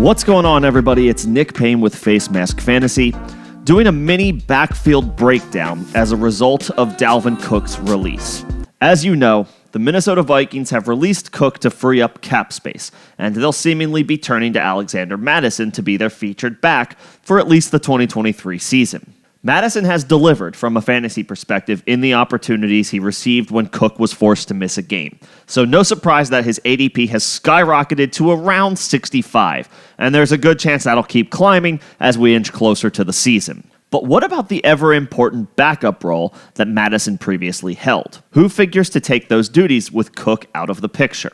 What's going on, everybody? It's Nick Payne with Facemask Fantasy, doing a mini backfield breakdown as a result of Dalvin Cook's release. As you know, the Minnesota Vikings have released Cook to free up cap space, and they'll seemingly be turning to Alexander Mattison to be their featured back for at least the 2023 season. Mattison has delivered from a fantasy perspective in the opportunities he received when Cook was forced to miss a game. So no surprise that his ADP has skyrocketed to around 65, and there's a good chance that'll keep climbing as we inch closer to the season. But what about the ever-important backup role that Mattison previously held? Who figures to take those duties with Cook out of the picture?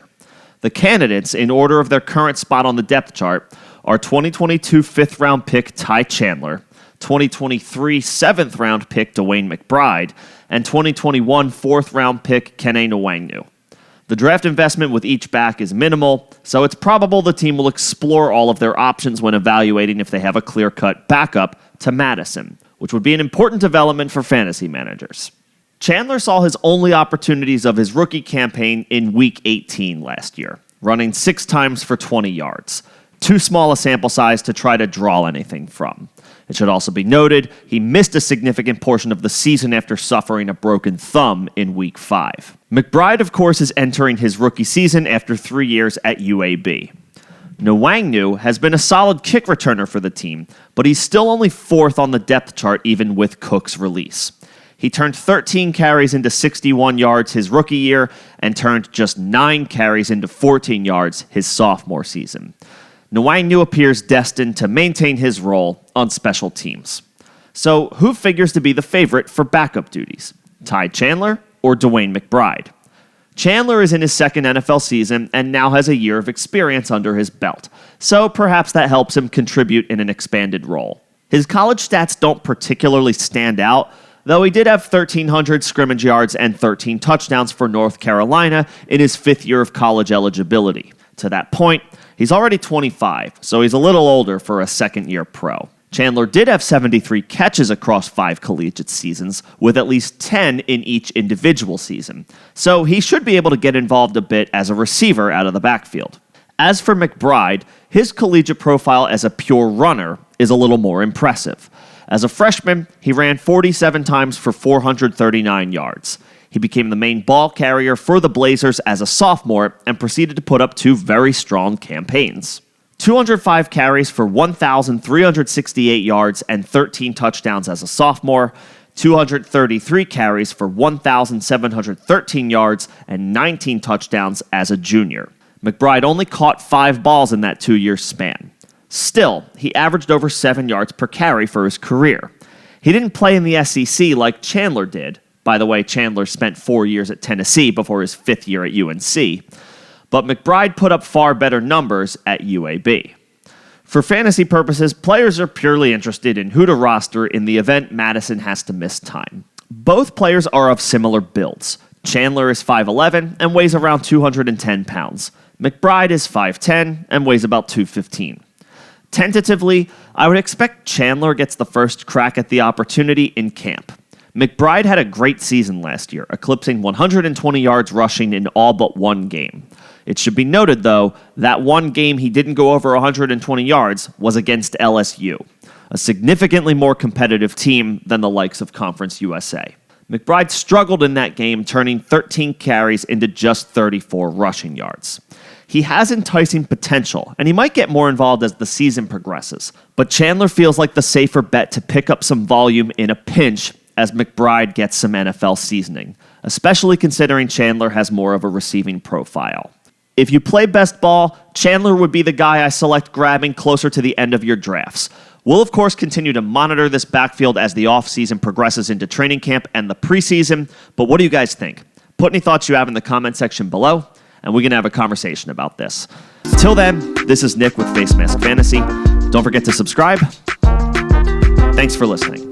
The candidates, in order of their current spot on the depth chart, are 2022 fifth-round pick Chandler, 2023 seventh-round pick DeWayne McBride, and 2021 fourth-round pick DeWayne. The draft investment with each back is minimal, so it's probable the team will explore all of their options when evaluating if they have a clear-cut backup to Mattison, which would be an important development for fantasy managers. Chandler saw his only opportunities of his rookie campaign in Week 18 last year, running 6 times for 20 yards. Too small a sample size to try to draw anything from. It should also be noted, he missed a significant portion of the season after suffering a broken thumb in Week 5. McBride, of course, is entering his rookie season after 3 years at UAB. DeWayne has been a solid kick returner for the team, but he's still only 4th on the depth chart even with Cook's release. He turned 13 carries into 61 yards his rookie year and turned just 9 carries into 14 yards his sophomore season. DeWayne appears destined to maintain his role on special teams. So who figures to be the favorite for backup duties? Chandler or DeWayne McBride? Chandler is in his second NFL season and now has a year of experience under his belt, so perhaps that helps him contribute in an expanded role. His college stats don't particularly stand out, though he did have 1,300 scrimmage yards and 13 touchdowns for North Carolina in his 5th year of college eligibility. To that point, he's already 25, so he's a little older for a second-year pro. Chandler did have 73 catches across 5 collegiate seasons, with at least 10 in each individual season, so he should be able to get involved a bit as a receiver out of the backfield. As for McBride, his collegiate profile as a pure runner is a little more impressive. As a freshman, he ran 47 times for 439 yards. He became the main ball carrier for the Blazers as a sophomore and proceeded to put up 2 very strong campaigns. 205 carries for 1,368 yards and 13 touchdowns as a sophomore, 233 carries for 1,713 yards and 19 touchdowns as a junior. McBride only caught 5 balls in that 2-year span. Still, he averaged over 7 yards per carry for his career. He didn't play in the SEC like Chandler did. By the way, Chandler spent 4 years at Tennessee before his 5th year at UNC. But McBride put up far better numbers at UAB. For fantasy purposes, players are purely interested in who to roster in the event Mattison has to miss time. Both players are of similar builds. Chandler is 5'11 and weighs around 210 pounds. McBride is 5'10 and weighs about 215. Tentatively, I would expect Chandler gets the first crack at the opportunity in camp. McBride had a great season last year, eclipsing 120 yards rushing in all but 1 game. It should be noted, though, that 1 game he didn't go over 120 yards was against LSU, a significantly more competitive team than the likes of Conference USA. McBride struggled in that game, turning 13 carries into just 34 rushing yards. He has enticing potential, and he might get more involved as the season progresses, but Chandler feels like the safer bet to pick up some volume in a pinch as McBride gets some NFL seasoning, especially considering Chandler has more of a receiving profile. If you play best ball, Chandler would be the guy I select grabbing closer to the end of your drafts. We'll, of course, continue to monitor this backfield as the offseason progresses into training camp and the preseason, but what do you guys think? Put any thoughts you have in the comment section below, and we can have a conversation about this. Till then, this is Nick with Facemask Fantasy. Don't forget to subscribe. Thanks for listening.